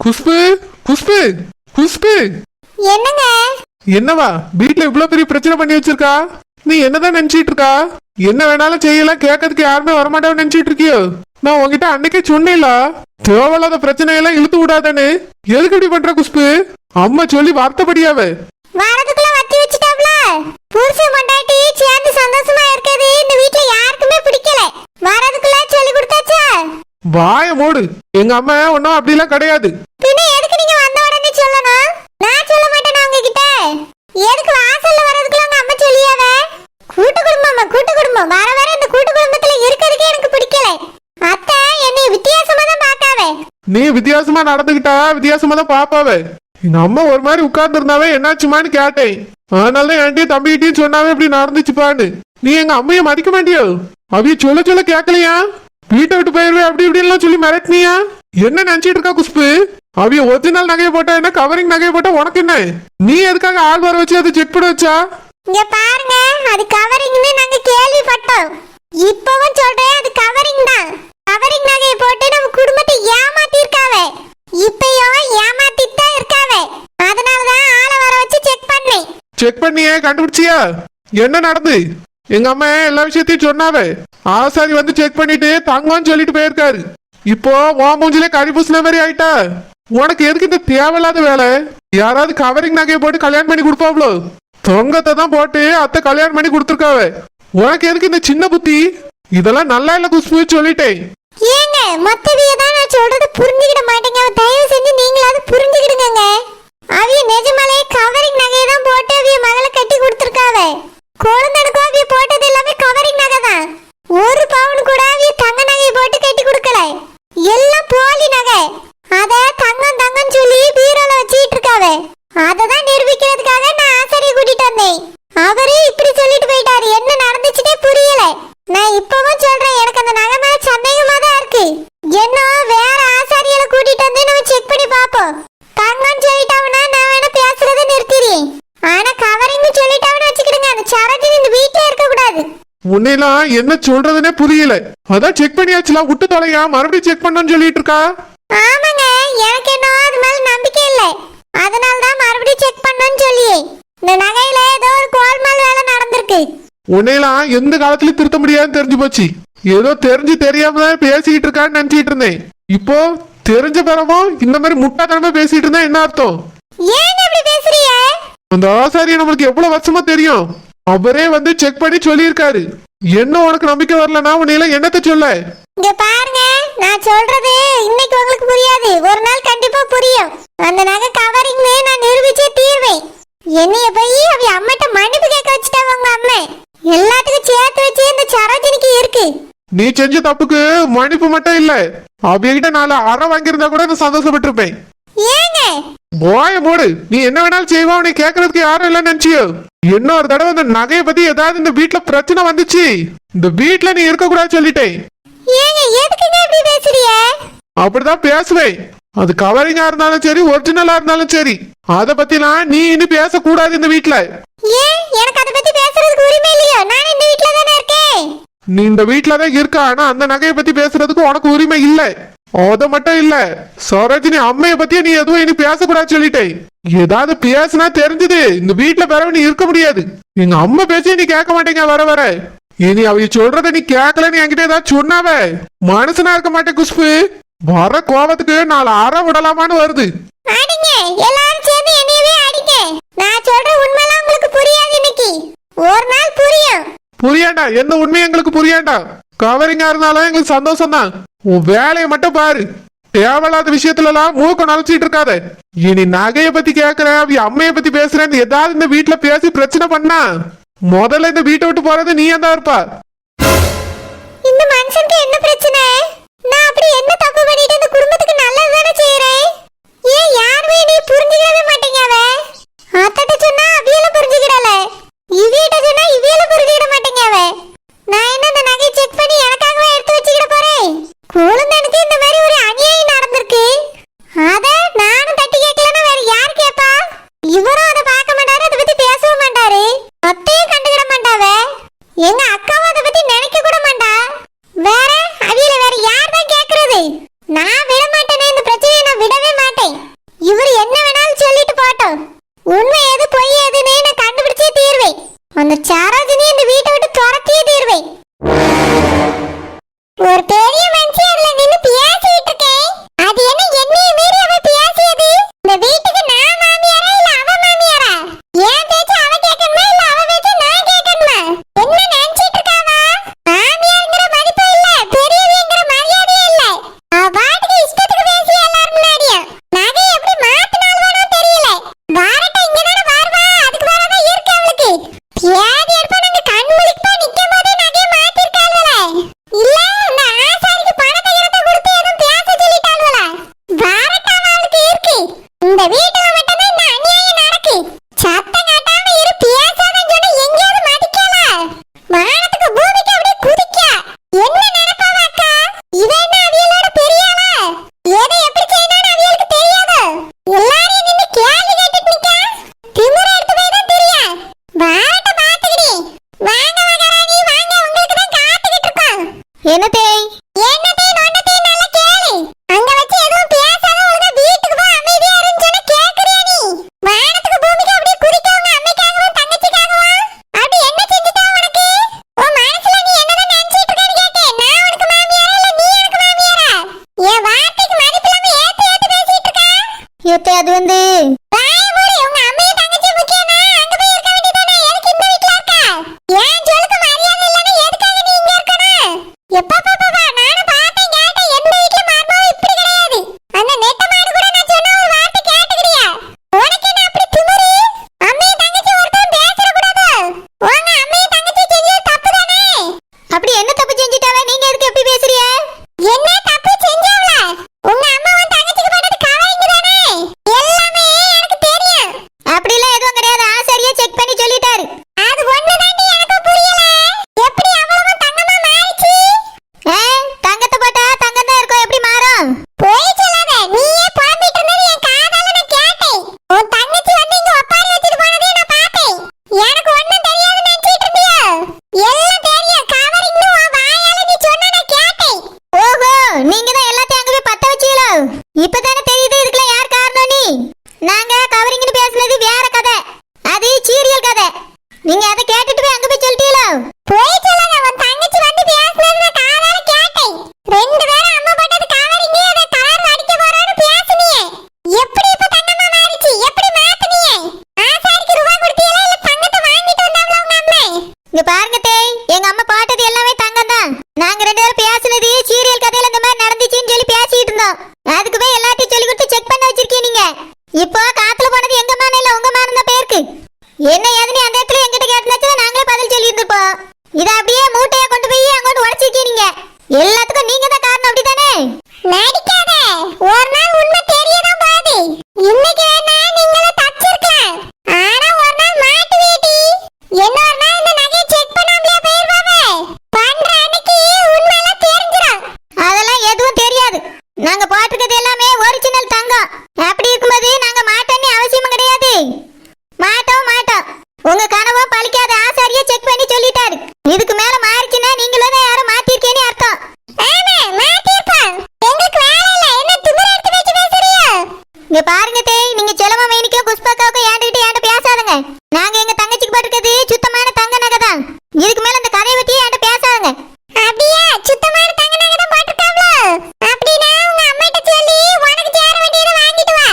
குஷ்பு குஷ்பு குஷ்பு என்னங்க? என்னவா வீட்டுல இவ்வளவு பெரிய பிரச்சனை பண்ணி வச்சிருக்கா? நீ என்னதான் நினைச்சிட்டு இருக்கா? என்ன வேணாலும் செய்யலாம், கேட்கறதுக்கு யாருமே வரமாட்டேன்னு நினைச்சிட்டு இருக்கியோ? நான் உங்ககிட்ட அன்னைக்கே சொன்னேன்ல, தேவையில்லாத பிரச்சனையெல்லாம் இழுத்து விடாதேன்னு. எதுக்கு இப்படி பண்ற குஷ்பு? அம்மா சொல்லி வார்த்தைப்படியாவ வரதுக்குள்ள வத்தி வச்சிட்டாப்ல. புருஷன் பொண்டாட்டி சேர்ந்து சந்தோஷமா இருக்குது இந்த வீட்ல யாருக்குமே பிடிக்கல. வரதுக்குள்ள சொல்லி கொடுத்தாச்சா? வாய மூடு. எங்க அம்மா ஒன்னும் அப்படிலாம் கிடையாது. பின்ன எதுக்கு நீங்க வந்த உடனே சொல்லணும்? நான் சொல்ல மாட்டேனா உங்ககிட்ட? எதுக்கு வாசல்ல வரதுக்குள்ள உங்க அம்மா சொல்லியாவ? கூட்டு குடும்பம் கூட்டு குடும்பம், வர வர இந்த கூட்டு குடும்பத்துல இருக்கிறதுக்கே எனக்கு பிடிக்கல. அத்தை என்னை வித்தியாசமா தான் பாக்காவே. நீ வித்தியாசமா நடந்துகிட்டா வித்தியாசமா தான் பாப்பாவே. எங்க அம்மா ஒரு மாதிரி உட்கார்ந்து இருந்தாவே என்னாச்சுமான்னு கேட்டேன். அதனால என்கிட்டயும் தம்பிகிட்டயும் சொன்னாவே இப்படி நடந்துச்சுப்பான்னு. நீ எங்க அம்மைய மதிக்க மாட்டியோ? அவைய சொல்ல சொல்ல கேட்கலையா? வீட்டை விட்டு போயிருவே அப்படி இப்படின்லாம் சொல்லி மிரட்டினியா? என்ன நினைச்சிட்டு இருக்கா குஷ்பு? அவைய ஒரிஜினல் நகையை போட்டா என்ன, கவரிங் நகையை போட்டா உனக்கு என்ன? நீ எதுக்காக ஆள் வர வச்சு அதை செக் பண்ண வச்சா? இங்க பாருங்க, அது கவரிங்னு நாங்க கேள்விப்பட்டோம். இப்பவும் சொல்றேன், அது கவரிங் தான். கவரிங் நகையை போட்டு நம்ம குடும்பத்தை ஏமாத்தி இருக்காவே. இப்பயும் ஏமாத்திட்டு தான் இருக்காவே. அதனாலதான் ஆளை வர வச்சு செக் பண்ணேன். செக் பண்ணியே கண்டுபிடிச்சியா? என்ன நடந்து? எங்க அம்மா எல்லா விஷயத்தையும் சொன்னாவே. ஆசாரி வந்து செக் பண்ணிட்டு தங்கம்னு சொல்லிட்டு போயிருக்காரு. இப்போ உன் மூஞ்சிலே கறி பூசின மாதிரி ஆயிட்டா. உனக்கு எதுக்கு இந்த தேவையில்லாத வேலை? யாராவது கவரிங் நகையை போட்டு கல்யாணம் பண்ணி கொடுப்பாவ்ளோ? தொங்கத்தை தான் போட்டு அத்தை கல்யாணம் பண்ணி கொடுத்துருக்காவே. உனக்கு எதுக்கு இந்த சின்ன புத்தி? இதெல்லாம் நல்லா இல்ல குஷ்பு, சொல்லிட்டேன். ஏங்க மத்தவிய தான் நான் சொல்றது புரிஞ்சுக்கிட மாட்டேங்க. தயவு செஞ்சு நீங்களாவது புரிஞ்சுக்கிடுங்க. அவிய நிஜமாலே கவரிங் நகையை தான் போட்டு அவிய மகளை கட்டி கொடுத்துருக்காவே. குழந்தைக்கும் அவிய போட்டது எல்லாமே கவரிங் நகை தான். ஒரு பவுன் கூட அவிய தங்க நகையை போட்டு கட்டி கொடுக்கல. எல்லாம் போலி நகை. அத தங்கம் தங்கம் சொல்லி பீரோல வச்சிட்டு இருக்காவே. அததான் நிரூபிக்கிறதுக்காக நான் ஆசாரியை கூட்டிட்டு வந்தேன். அவரே இப்படி சொல்லிட்டு போயிட்டாரு. என்ன நடந்துச்சுன்னே புரியல. நான் இப்பவும் சொல்றேன், எனக்கு அந்த நகை மேல சந்தேகமா தான் இருக்கு. என்ன வேற ஆசாரியை கூட்டிட்டு வந்து நம்ம செக் பண்ணி பாப்போம். தங்கம் சொல்லிட்டாவனா நான் வேணா பேசுறதை நிறுத்திடுறேன். ஆனா கவரிங் சொல்லிட்டாவன்னு வச்சுக்கிடுங்க, அந்த சரோஜினி இந்த வீட்டுல இருக்க கூடாது. உன்னையெல்லாம் என்ன சொல்றதுன்னே புரியல. அதான் செக் பண்ணியாச்சுலாம், விட்டு தொலையா மறுபடியும் செக் பண்ணணும்னு சொல்லிட்டு இருக்கா? ஆமாங்க, எனக்கு என்ன அது மேல நம்பிக்கை இல்லை. அதனாலதான் மறுபடியும் செக் பண்ணணும்னு சொல்லியே. இந்த நகையில ஏதோ ஒரு கோல்மால் வேலை நடந்திருக்கு. உன்னையெல்லாம் எந்த காலத்துலயும் திருத்த முடியாதுன்னு தெரிஞ்சு போச்சு. ஏதோ தெரிஞ்சு தெரியாம தான் பேசிட்டு இருக்கான்னு நினைச்சிட்டு இருந்தேன். இப்போ தெரிஞ்ச பிறவும் இந்த மாதிரி முட்டாத்தனமா பேசிட்டு இருந்தா என்ன அர்த்தம்? ஏன் இப்படி பேசுறீங்க? அந்த ஆசாரியை நம்மளுக்கு எவ்வளவு வருஷமா தெரியும். அவரே வந்து செக் பண்ணி சொல்லியிருக்காரு. என்ன உனக்கு நம்பிக்கை வரலன்னா உன்னையெல்லாம் என்னத்த சொல்ல? இங்க பாருங்க, நான் சொல்றது இன்னைக்கு உங்களுக்கு புரியாது, ஒரு நாள் கண்டிப்பா புரியும். அந்த நகை கவரிங்னு நான் நிரூபிச்சே தீர்வேன். என்னைய போய் அவ அம்மாட்ட மன்னிப்பு கேட்க வச்சுட்டாங்க உங்க அம்மா. எல்லாத்துக்கும் சேர்த்து வச்சு இந்த சரோஜினிக்கு இருக்கு. நீ செஞ்ச தப்புக்கு மன்னிப்பு மட்டும் இல்ல, அவகிட்ட 4 அறை வாங்கியிருந்தா கூட நான் சந்தோஷப்பட்டிருப்பேன். ஏங்க போய மூடு. நீ என்ன வேணாலும் செய்வா, உன்னை கேட்கறதுக்கு யாரும் இல்ல நினைச்சியோ? இன்னொரு தடவை இந்த நகையை பத்தி ஏதாவது இந்த வீட்டுல பிரச்சனை வந்துச்சு, இந்த வீட்டுல நீ இருக்க கூடாது சொல்லிட்டேன். ஏங்க எதுக்குங்க இப்படி பேசுறீங்க? அப்படிதான் பேசுவேன். அது கவரிங்கா இருந்தாலும் சரி, ஒரிஜினலா இருந்தாலும் சரி, அத பத்திலாம் நீ இனி பேசக்கூடாது இந்த வீட்டுல. ஏன் எனக்கு அத பத்தி பேசுறதுக்கு உரிமை இல்லையா? நான் இந்த வீட்ல தானே இருக்கேன். நீ இந்த வீட்டுலதான் இருக்க, ஆனா அந்த நகையை பத்தி பேசுறதுக்கு உனக்கு உரிமை இல்ல. அத மட்டும் இல்ல, சரோஜினி அம்மைய பத்தியே நீ எதுவும் இனி பேசக்கூடாது சொல்லிட்டேன். ஏதாவது பேசுனா தெரிஞ்சது இந்த வீட்டுல பிறகு நீ இருக்க முடியாது. எங்க அம்மா பேசிய நீ கேட்க மாட்டேங்க வர வர. இனி அவ சொல்றத நீ கேட்கலன்னு என்கிட்ட ஏதாவது சொன்னாவே மனுஷனா இருக்க மாட்டேன் குஷ்பு. வர கோபத்துக்கு 4 அறை விடலாமான்னு வருது. அடிங்க, எல்லாரும் சேர்ந்து என்னையவே அடிங்க. நான் சொல்ற உண்மைலாம் உங்களுக்கு புரியாது. இன்னைக்கு ஒரு நாள் புரியும். புரியாண்டா, எந்த உண்மையும் எங்களுக்கு புரியாண்டா. கவரிங்கா இருந்தாலும் எங்களுக்கு சந்தோஷம் தான். உன் வேலையை மட்டும் பாரு. தேவையில்லாத விஷயத்துல எல்லாம் மூக்க நுழைச்சிட்டு இருக்காத. இனி நகைய பத்தி கேக்குறேன், அவ அம்மைய பத்தி பேசுறேன், ஏதாவது இந்த வீட்டுல பேசி பிரச்சனை பண்ணா முதல்ல இந்த வீட்டை விட்டு போறது நீ தான் இருப்பா. இந்த மனுஷனுக்கு என்ன பிரச்சனை? நான் அப்படி என்ன தப்பு பண்ணிட்டு இந்த குடும்பத்துக்கு நல்லது தானே செய்யறேன். ஏன் யாருமே நீ புரிஞ்சுக்கவே மாட்டேங்கவ? அத்தட்ட சொன்னா அவியல புரிஞ்சுக்கிடல, இவியிட்ட சொன்னா இவியல புரிஞ்சுக்கிட மாட்டேங்கவ. நான் என்ன இந்த நகை செக் பண்ணி எனக்காகவே எடுத்து வச்சுக்கிட போறேன்? குழந்தைக்கு இந்த மாதிரி ஒரு அநியாயம் நடந்திருக்கு. அத நானும் தட்டி கேட்கலன்னா வேற யார் கேப்பா? இவரும் அதை பார்க்க மாட்டாரு, அதை பத்தி பேசவும் மாட்டாரு. அத்தையும் கண்டுக்கிட மாட்டாவ. எங்க அக்காவும் அதை பத்தி நினைக்க கூட மாட்டா. வேற இந்த வீட்டுல மட்டும் தான் இந்த அநியாயம் நடக்கு. சத்தம் காட்டாம இரு, பேசாதன்னு சொன்னா எங்கேயாவது மதிக்கல. வானத்துக்கு பூமிக்கு அப்படியே குதிக்க. என்ன நினைப்பாவ அக்கா? இவ என்ன அவியலோட பெரியாளா? எதை எப்படி செய்யணும்னு அவியலுக்கு தெரியாது. எல்லாரையும் நின்னு கேள்வி கேட்டுட்டு நிக்க. திமிர எடுத்து போய் தான் தெரியும். வாட்ட பாத்துக்கிடி. வாங்க மகாராணி வாங்க, உங்களுக்கு தான் காத்துக்கிட்டு இருக்கோம். என்னதே என்னதே நோண்டதே நல்ல கேளு. அங்க வச்சு எதுவும் பேசாத, ஒழுங்கா வீட்டுக்கு போ, அமைதியா இருன்னு சொன்னா கேக்குறியா நீ? வானத்துக்கு பூமிக்கு அப்படியே குதிக்கவங்க அம்மைக்காகவும் தங்கச்சிக்காகவும் அப்படி என்ன செஞ்சுட்டா உனக்கு? உன் மனசுல நீ என்னதான் நினைச்சிட்டு இருக்கேன்னு கேட்டேன். நான் உனக்கு மாமியாரா இல்ல நீ எனக்கு மாமியாரா? என் வார்த்தைக்கு மதிப்பில்லாம ஏத்து ஏத்து பேசிட்டு இருக்க. ஏத்தே அது வந்து வாய மூடு. உங்க அம்மையும் தங்கச்சி முக்கியம்னா அங்க போய் இருக்க வேண்டியதானே? எதுக்கு இந்த வீட்டுல இருக்க? ஏன் சொல்லுக்கு மரியாதை இல்லைன்னா எதுக்காக நீ இங்க இருக்கணும்? எப்பா பாப்பா நானும் பார்த்தேன் கேட்டேன். எந்த வீட்டுல மர்மம் இப்படி கிடையாது. அந்த நெட்ட மாடு கூட நான் சொன்ன ஒரு வார்த்தை கேட்டுக்கிறியா? உனக்கு என்ன அப்படி திமிரு? அம்மையும் தங்கச்சி ஒருத்தன் பேசக்கூடாது. உங்க அம்மையும் தங்கச்சி செஞ்சது தப்பு தானே? அப்படி என்ன தப்பு செஞ்சிட்டாவ? நீங்க எதுக்கு எப்படி பேசுறிய? என்ன தப்பு செஞ்சாவல? உங்க அம்மா உன் தங்கச்சிக்கு பண்ணது கவரிங் தானே? எல்லாமே எனக்கு தெரியும். அப்படி எல்லாம் எதுவும் கிடையாது. ஆசாரியா செக் பண்ணி சொல்லிட்டாரு. அது ஒண்ணுதாண்டி எனக்கு புரியல. எப்படி அவ்வளவு தங்கமா மாறிச்சு? தங்கத்தை போட்டா தங்கம் தான் இருக்கும், எப்படி மாறும்? போய் சொல்லாத. நீயே புலம்பிட்டு இருந்தது என் காதால நான் கேட்டேன். உன் தங்கச்சி வந்து இங்க ஒப்பாரி வச்சிட்டு போனதே நான் பார்த்தேன். எனக்கு ஒண்ணும் தெரியாதுன்னு நினைச்சிட்டு இருந்தியா? எல்லாம் தெரியும். கவரிங்னு உன் வாயால நீ சொன்ன நான் கேட்டேன். ஓஹோ, நீங்க தான் எல்லாத்தையும் அங்க போய் பத்த வச்சீங்களோ? இப்பதானே தெரியுது இதுக்கெல்லாம் யார் காரணம் நீ. நாங்க கவரிங்னு பேசுனது வேற கதை. அது சீரியல் கதை. நீங்க அதை கேட்டுட்டு போய் அங்க போய் சொல்லிட்டீங்களோ? போய் சொல்லாத. உன் தங்கச்சி வந்து பேசுனது நான் காதால கேட்டேன். ரெண்டு பேரும் அம்மா போட்டது கவரிங், அதை கலர் அடிக்க போறோம்னு பேசுனியே. எப்படி இப்ப தங்கமா மாறிச்சு? எப்படி மாத்துனியே? ஆசாரிக்கு ரூபா கொடுத்தீங்களா இல்ல தங்கத்தை வாங்கிட்டு வந்தாங்களா உங்க அம்மா? இங்க பாருங்க தேய், எங்க அம்மா போட்டது எல்லாமே தங்கம் தான். நாங்க ரெண்டு பேரும் பேசுனது சீரியல் கதையில இந்த மாதிரி நடந்துச்சுன்னு சொல்லி பேசிட்டு இருந்தோம். அதுக்கு போய் எல்லாத்தையும் சொல்லி கொடுத்து செக் பண்ண வச்சிருக்கீங்க நீங்க. இப்போ காத்துல போனது எங்க மானம் இல்ல உங்க மானம் தான் பேருக்கு. என்ன ஏதுன்னு அந்த இடத்துல எங்கிட்ட கேட்டுனாச்சுன்னா நாங்களே பதில் சொல்லி இருந்திருப்போம். இத அப்படியே மூட்டையா கொண்டு போய் அங்கோட்டு உடைச்சிருக்கீங்க. எல்லாத்துக்கும் நீங்க தான் காரணம், அப்படிதானே? நடிக்காத. ஒரு நாள் உண்மை தெரியதான் போகுது. இன்னைக்கு வேணா நீங்கள தச்சிருக்கலாம். ஆனா ஒரு நாள் மாட்டு வேட்டி. இன்னொரு நாள் இந்த நகையை செக் பண்ணாமலே போயிருவாவே. பண்ற அன்னைக்கு உண்மை எல்லாம் தெரிஞ்சிடும். அதெல்லாம் எதுவும் தெரியாது. நாங்க போட்டுக்கிறது எல்லாமே ஒரிஜினல் தங்கம். அப்படி இருக்கும்போது நாங்க மாட்டோன்னு அவசியமும் கிடையாது. மாட்டோம். உங்க கனவும் பழிக்காத. ஆசாரியா செக் பண்ணி சொல்லிட்டாரு. இதுக்கு மேல மாறிச்சுன்னா நீங்களும் தான் யாரும் மாத்திருக்கேன்னு அர்த்தம். ஆமா, மாத்திருப்போம். எங்களுக்கு வேலை இல்ல. என்ன திமிர எடுத்து வச்சு பேசுறியா? இங்க பாருங்க தேய், நீங்க செலவா மைனிக்கும் புஷ்பாக்காவுக்கும் ஏன்ட்ட பேசாதுங்க. நாங்க எங்க தங்கச்சிக்கு போட்டுக்கிறது சுத்தமான தங்க நகை தான். இதுக்கு மேல இந்த கதையை பத்தி ஏன்ட்ட பேசாதுங்க. அப்படியே சுத்தமான தங்க நகை தான் போட்டுருக்காங்களோ? அப்படின்னா உங்க அம்மாட்ட சொல்லி உனக்கு சேர வேண்டியதை வாங்கிட்டு வா.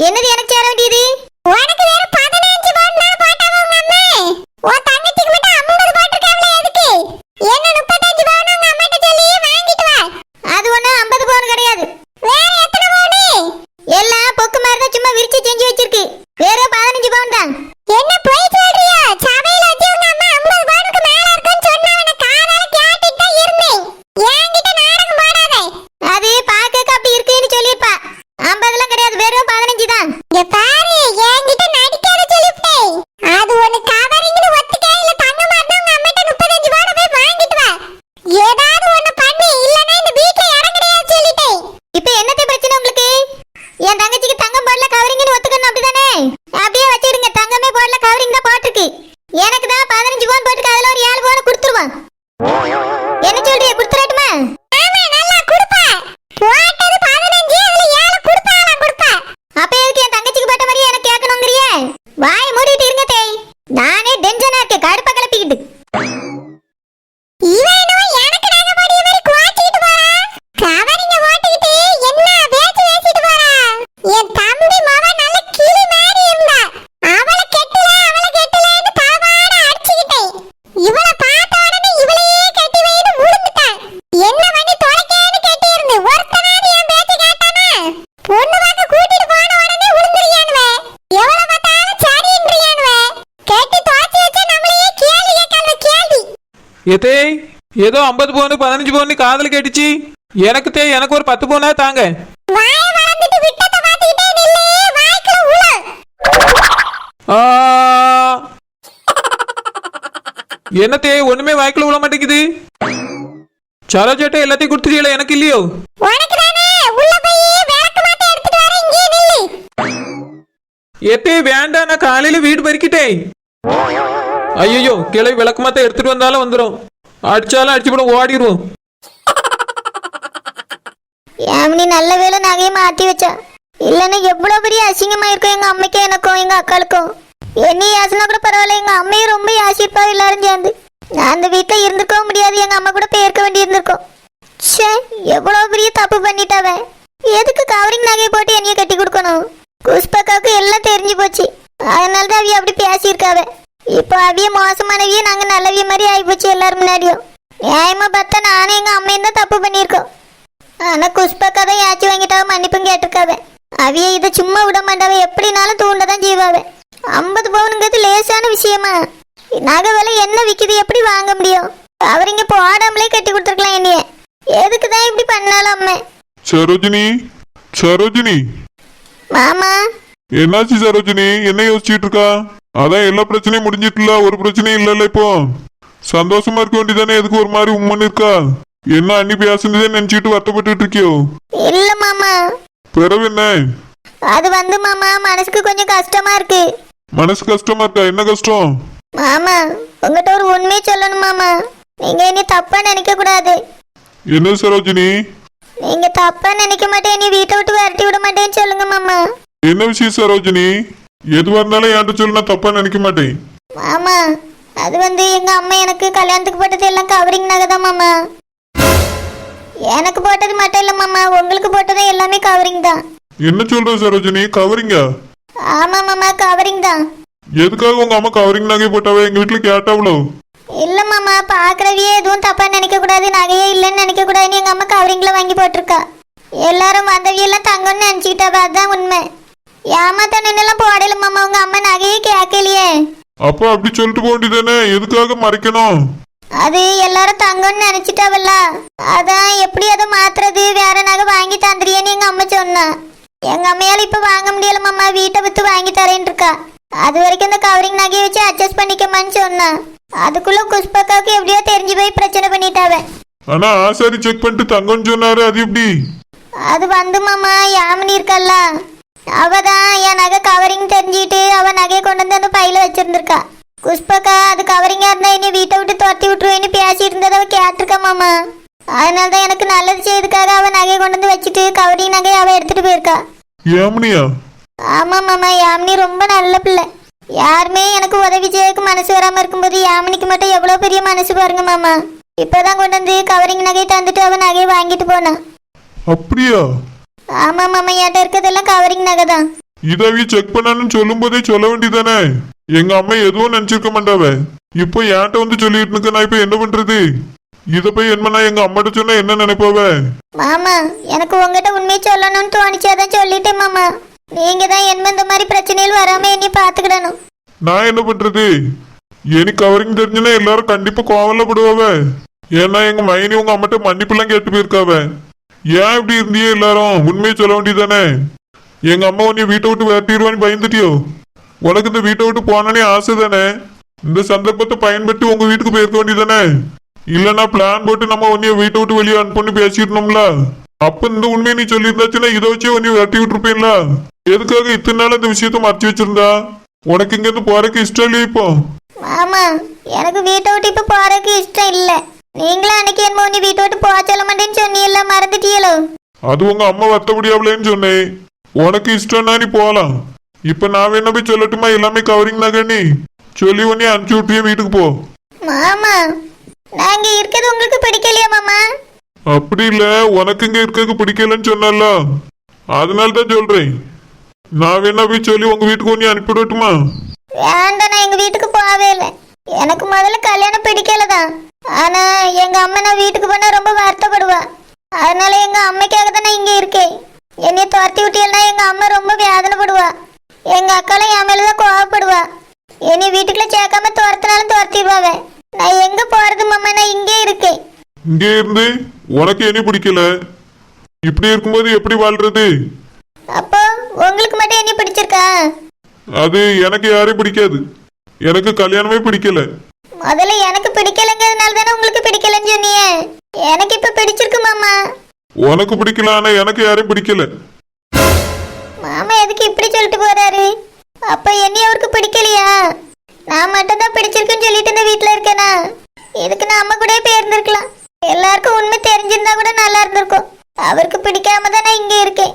என்னது எனக்கு சேர வேண்டியது? உனக்கு வேற 15 பவுன் தான் போட்டாவ உங்க அம்மா. உன் தங்கச்சிக்கு மட்டும் 50 போட்டுருக்காங்களே எதுக்கு? என்ன 35 பவுன் உங்க அம்மாட்ட சொல்லி வாங்கிட்டு வா. அது ஒண்ணு 50 பவுன் கிடையாது. வேற எத்தனை பவுன்? எல்லாம் பொக்கு மாதிரி தான், சும்மா விரிச்சு செஞ்சு வச்சிருக்கு. வேற 15 பவுன் தான். என்ன போய் சொல்றியா? சபையில வச்சு உங்க அம்மா 50 பவுனுக்கு மேல இருக்குன்னு சொன்னவன காதால கேட்டுட்டு தான் இருந்தேன். என்கிட்ட நாடகம் போடாத. அது பாக்கக்கு அப்படி இருக்குன்னு சொல்லிருப்பா. 50லாம் கிடையாது, வெறும் 15 தான். இங்க பாரு, என்கிட்ட நடிக்காத சொல்லிட்டேன். அது ஒண்ணு கவரிங்னு ஒத்துக்க, இல்ல தங்கமா இருந்தா உங்க அம்மாட்ட 35 பவுன் போய் வாங்கிட்டு வா. ஏதாவது ஒண்ணு பண்ணு, இல்லனா இந்த வீட்ல இடம் கிடையாது சொல்லிட்டேன். இப்போ என்னத்தை பிரச்சனை உங்களுக்கு? என் தங்கச்சிக்கு தங்கம் போடல கவரிங்னு ஒத்துக்கணும், அப்படிதானே? அப்படியே வச்சிடுங்க. தங்கமே போடல கவரிங் தான் போட்டுருக்கு. எனக்கு தான் 15 பவுன் போட்டுருக்கு. அதுல ஒரு 7 பவுன் கொடுத்துருவான். என்ன சொல்றீங்க? கொடுத்துறட்டுமா? ஆமா, நல்லா கொடுப்பா. போட்டது 15, அதுல 7 கொடுப்பா. அப்ப எதுக்கு என் தங்கச்சிக்கு போட்ட மாதிரி எனக்கு கேட்கணுங்கறியே? வாய் மூடிட்டு இருங்க தேய். நானே டென்ஷனா இருக்கேன், கடுப்பா கிளப்பிக்கிட்டு. இவன் என்னவோ எனக்கு நகை போடிய மாதிரி குவாச்சிட்டு போறா. கவரிங்க போட்டுக்கிட்டு என்ன பேச்சு பேசிட்டு போறா. என் தம்பி மவ நல்ல கிளி மாதிரி இருந்தா. அவளை கெட்டலன்னு தலவாட அடிச்சுக்கிட்டேன். இவளை பார்த்த உடனே இவளையே கட்டி வைன்னு விழுந்துட்டான். என்ன பண்ணி தொலைக்கேன்னு கட்டி இருந்து ஒருத்தனாவது என் பேச்சு கேட்டானா? பொண்ணு பார்க்க கூட்டிட்டு போன உடனே விழுந்துறியானுவே. எவ்வளவு பார்த்தாலும் சரின்றியானுவே. கட்டி தொலைச்சி வச்சா நம்மளையே கேள்வி கேட்காத கேள்வி. ஏதே ஏதோ 50 பவுன் 15 பவுன் காதல கேட்டுச்சு. எனக்கு ஒரு 10 பவுனா தாங்க. வாய் வளர்ந்துட்டு விட்டத மாத்திட்டே நில்லு. வாய்க்குள்ள என்னத்தே ஒண்ணுமே வாய்க்குள்ள விட மாட்டேங்குது. சரோஜாட்ட எல்லாத்தையும் கொடுத்துட்டீங்களா? எனக்கு இல்லையோ? உனக்கு தானே உள்ள போய் விளக்கு மாட்டை எடுத்துட்டு வர இங்கே நில்லு. எத்தே வேண்டாம், நான் காலையில வீடு பறிக்கிட்டேன். ஐயோ கிளவி விளக்கு மாத்த எடுத்துட்டு வந்தாலும் வந்துடும். அடிச்சாலும் அடிச்சு போட ஓடிடுவோம். யாமினி நல்ல வேளை நகையை மாத்தி வச்சா. இல்லைன்னா எவ்வளவு பெரிய அசிங்கமா இருக்கும் எங்க அம்மைக்கும் எனக்கும் எங்க அக்காளுக்கும். என்னையும் யாசினா கூட பரவாயில்ல, எங்க அம்மையும் ரொம்ப யாசிப்பா எல்லாரும் சேர்ந்து. நான் அந்த வீட்டுல இருந்திருக்கவும் முடியாது, எங்க அம்மா கூட பெயர்க்க வேண்டி இருந்திருக்கும். ச்சே, எவ்வளவு பெரிய தப்பு பண்ணிட்டாவ. எதுக்கு கவரிங் நகையை போட்டு என்னைய கட்டி கொடுக்கணும்? குஷ்பக்காவுக்கு எல்லாம் தெரிஞ்சு போச்சு. அதனாலதான் அவிய அப்படி பேசியிருக்காவ. இப்போ அவிய மோசமானவிய நாங்க நல்லவிய மாதிரி ஆயிப்போச்சு எல்லாரும் முன்னாடியும். நியாயமா பார்த்தா நானும் எங்க அம்மையும் தான் தப்பு பண்ணியிருக்கோம். ஆனா குஷ்பக்கா தான் யாச்சி வாங்கிட்டாவ, மன்னிப்பும் கேட்டிருக்காவ. அவிய இதை சும்மா விட மாட்டாவ, எப்படினாலும் தூண்டதான் செய்வாவ. 50 பவுனுங்கிறது லேசான விஷயமா? நகை விலை என்ன விக்குது, எப்படி வாங்க முடியும்? அவரிங்க போடாமலே கட்டி கொடுத்துருக்கலாம் என்னைய. எதுக்குதான் இப்படி பண்ணாலும் அம்மா? சரோஜினி, சரோஜினி. மாமா என்னாச்சு சரோஜினி? என்ன யோசிச்சுட்டு இருக்கா? அதான் எல்லா பிரச்சனையும் முடிஞ்சிட்டுல, ஒரு பிரச்சனையும் இல்லைல்ல. இப்போ சந்தோஷமா இருக்க வேண்டியதானே, எதுக்கு ஒரு மாதிரி உம்மன்னு இருக்கா? என்ன அண்ணி பேசுனதே நினைச்சிட்டு வருத்தப்பட்டு இருக்கியோ? இல்ல மாமா. பிறகு என்ன? அது வந்து மாமா மனசுக்கு கொஞ்சம் கஷ்டமா இருக்கு. மனசு கஷ்டமா இருக்கா? என்ன கஷ்டம்? மாமா உங்ககிட்ட ஒரு உண்மையை சொல்லணும் மாமா. நீங்க இனி தப்பா நினைக்க கூடாது. என்ன சரோஜினி? நீங்க தப்பா நினைக்க மாட்டேன், நீ வீட்டை விட்டு விரட்டி விட மாட்டேன்னு சொல்லுங்க மாமா. என்ன விஷயம் சரோஜினி? எதுவா இருந்தாலும் என்கிட்ட சொல்லு, நான் தப்பா நினைக்க மாட்டேன். மாமா அது வந்து எங்க அம்மா எனக்கு கல்யாணத்துக்கு போட்டது எல்லாம் கவரிங் நகை தான் மாமா. எனக்கு போட்டது மட்டும் இல்ல மாமா, உங்களுக்கு போட்டது எல்லாமே கவரிங் தான். என்ன சொல்ற சரோஜினி? கவரிங்கா? ஆமா மாமா கவரிங் தான். எதுக்காக உங்க அம்மா கவரிங் நகை போட்டாவே? எங்க வீட்டுல கேட்டாவளோ? இல்ல மாமா, பாக்குறவியே எதுவும் தப்பா நினைக்க கூடாது, நகையே இல்லைன்னு நினைக்க கூடாதுன்னு எங்க அம்மா கவரிங்ல வாங்கி போட்டிருக்கா. எல்லாரும் வந்தவியெல்லாம் தங்கன்னு நினைச்சுக்கிட்டாவ, அதுதான் உண்மை. ஏமாத்தானெல்லாம் போடல மாமா, உங்க அம்மா நகையே கேட்கலையே. அப்ப அப்படி சொல்லிட்டு போக வேண்டியதானே, எதுக்காக மறைக்கணும்? அது எல்லாரும் தங்கன்னு நினைச்சிட்டாவல்ல, அதான் எப்படி அதை மாத்துறது, வேற நகை வாங்கி தந்துறியேன்னு எங்க அம்மா சொன்னா. எங்க அம்மையால இப்ப வாங்க முடியல மாமா, வீட்டை வித்து வாங்கி தரேன் இருக்கா. அது வரைக்கும் இந்த கவரிங் நகையை வச்சு அட்ஜஸ்ட் பண்ணிக்கமான்னு சொன்னா. அதுக்குள்ள குஷ்பக்காவுக்கு எப்படியோ தெரிஞ்சு போய் பிரச்சனை பண்ணிட்டாவ. ஆனா ஆசாரி செக் பண்ணிட்டு தங்கன்னு சொன்னாரு, அது எப்படி? அது வந்து மாமா யாமினி இருக்கல்ல, அவதான் என் நகை கவரிங் தெரிஞ்சுட்டு அவ நகையை கொண்டு வந்து அந்த பையில வச்சிருந்திருக்கா. குஷ்பக்கா அது கவரிங்கா இருந்தா என்னை வீட்டை விட்டு துரத்தி விட்டுருவேன்னு பேசிட்டு இருந்ததை அவ கேட்டிருக்கா மாமா. அதனாலதான் எனக்கு நல்லது செய்யறதுக்காக அவ நகையை கொண்டு வந்து வச்சுட்டு கவரிங் நகையை அவ எடுத்துட்டு போயிருக்கா. ஏமனியா? ஆமா மாமா, யாமினி ரொம்ப நல்ல பிள்ளை. யாருமே எனக்கு உதவி செய்யறதுக்கு மனசு வராம இருக்கும்போது யாமினிக்கு மட்டும் எவ்வளவு பெரிய மனசு பாருங்க மாமா. இப்பதான் கொண்டு வந்து கவரிங் நகையை தந்துட்டு அவ நகையை வாங்கிட்டு போனா. அப்படியா? ஆமா மாமா, என்கிட்ட இருக்கிறதெல்லாம் கவரிங் நகை தான். இதவி செக் பண்ணான்னு சொல்லும் போதே சொல்ல வேண்டியதானே? எங்க அம்மா எதுவும் நினைச்சிருக்க மாட்டாவ. இப்போ என்கிட்ட வந்து சொல்லிட்டு இருக்க, நான் இப்ப என்ன பண்றது? இத போய் என்ன எங்க அம்மாட்ட சொன்னா என்ன நினைப்பாவ? மாமா எனக்கு உங்ககிட்ட உண்மையை சொல்லணும்னு தோணிச்சாதான் சொல்லிட்டேன் மாமா. நீங்க தான் என்ன இந்த மாதிரி பிரச்சனைகள் வராம என்னை பாத்துக்கிடணும். நான் என்ன பண்றது? எனக்கு கவரிங் தெரிஞ்சுன்னா எல்லாரும் கண்டிப்பா கோவலப்படுவாவ. ஏன்னா எங்க மைனி உங்க அம்மாட்ட மன்னிப்பு எல்லாம் கேட்டு போயிருக்காவ. ஏன் இப்படி இருந்தியே? எல்லாரும் உண்மையை சொல்ல வேண்டியதானே? எங்க அம்மா உன்னை வீட்டை விட்டு விரட்டிடுவான்னு பயந்துட்டியோ? உனக்கு இந்த வீட்டை விட்டு போனானே ஆசை தானே? இந்த சந்தர்ப்பத்தை பயன்படுத்தி உங்க வீட்டுக்கு போயிருக்க வேண்டியதானே? இல்லன்னா பிளான் போட்டு நம்ம உன்னைய வீட்டை விட்டு வெளியே அனுப்பி பேசிடணும்ல. அப்ப இந்த உண்மையை நீ சொல்லியிருந்தாச்சுன்னா இதை வச்சே உன்னைய விரட்டி விட்டுருப்பீங்கள. எதுக்காக இத்தனை நாள் இந்த விஷயத்த மறைச்சு வச்சிருந்தா? உனக்கு இங்க இருந்து போறதுக்கு இஷ்டம் இல்லையா இப்போ? மாமா எனக்கு வீட்டை விட்டு இப்ப போறதுக்கு இஷ்டம் இல்ல. நீங்களும் அன்னைக்கு என்ன உன்னை வீட்டை விட்டு போக சொல்ல மாட்டேன்னு சொன்னீங்கல்ல, மறந்துட்டீங்களோ? அது உங்க அம்மா வருத்தப்படியாவலேன்னு சொன்னேன். உனக்கு இஷ்டம்னா நீ போகலாம். இப்ப நான் வேணா போய் சொல்லட்டுமா? எல்லாமே கவரிங் நகை நீ சொல்லி உன்னைய அனுப்பிச்சு விட்டிய வீட்டுக்கு போ. மாமா நாங்க இருக்கிறது உங்களுக்கு பிடிக்கலையா மாமா? அப்படி இல்ல, உனக்கு இங்க இருக்கிறதுக்கு பிடிக்கலன்னு சொன்னல, அதனாலதான் சொல்றேன். நான் வேணா போய் சொல்லி உங்க வீட்டுக்கு உன்னைய அனுப்பிவிடட்டுமா? வேண்டாம், நான் எங்க வீட்டுக்கு போகவே இல்லை. எனக்கு முதல்ல கல்யாணம் பிடிக்கலதான். ஆனா எங்க அம்மா நான் வீட்டுக்கு போனா ரொம்ப வருத்தப்படுவா. அதனால எங்க அம்மைக்காக தான் நான் இங்க இருக்கேன். என்னைய துரத்தி விட்டியல்னா எங்க அம்மா ரொம்ப வேதனைப்படுவா. எங்க அக்காலும் என் மேலதான் கோவப்படுவா. என்னை வீட்டுக்குள்ள சேர்க்காம துரத்தினாலும் துரத்திடுவாவ. நான் எங்க போறது மாமா? நான் இங்கே இருக்கேன். இங்கே இருந்து உனக்கு என்ன பிடிக்கல? இப்படி இருக்கும்போது எப்படி வாழ்றது? அப்போ உங்களுக்கு மட்டும் என்ன பிடிச்சிருக்கா? அது எனக்கு யாரையும் பிடிக்காது. எனக்கு கல்யாணமே பிடிக்கல. முதல்ல எனக்கு பிடிக்கலங்கிறதுனால தானே உங்களுக்கு பிடிக்கலன்னு சொன்னீங்க. எனக்கு இப்ப பிடிச்சிருக்கு மாமா. உனக்கு பிடிக்கல, ஆனா எனக்கு யாரையும் பிடிக்கல. மாமா எதுக்கு இப்படி சொல்லிட்டு போறாரு? அப்ப என்னைய அவருக்கு பிடிக்கலையா? நான் மட்டும் தான் பிடிச்சிருக்குன்னு சொல்லிட்டு இந்த வீட்டுல இருக்கேனா? இதுக்கு நான் அம்மா கூட போயிருந்திருக்கலாம். எல்லாருக்கும் உண்மை தெரிஞ்சிருந்தா கூட நல்லா இருந்திருக்கும். அவருக்கு பிடிக்காம தான் நான் இங்க இருக்கேன்.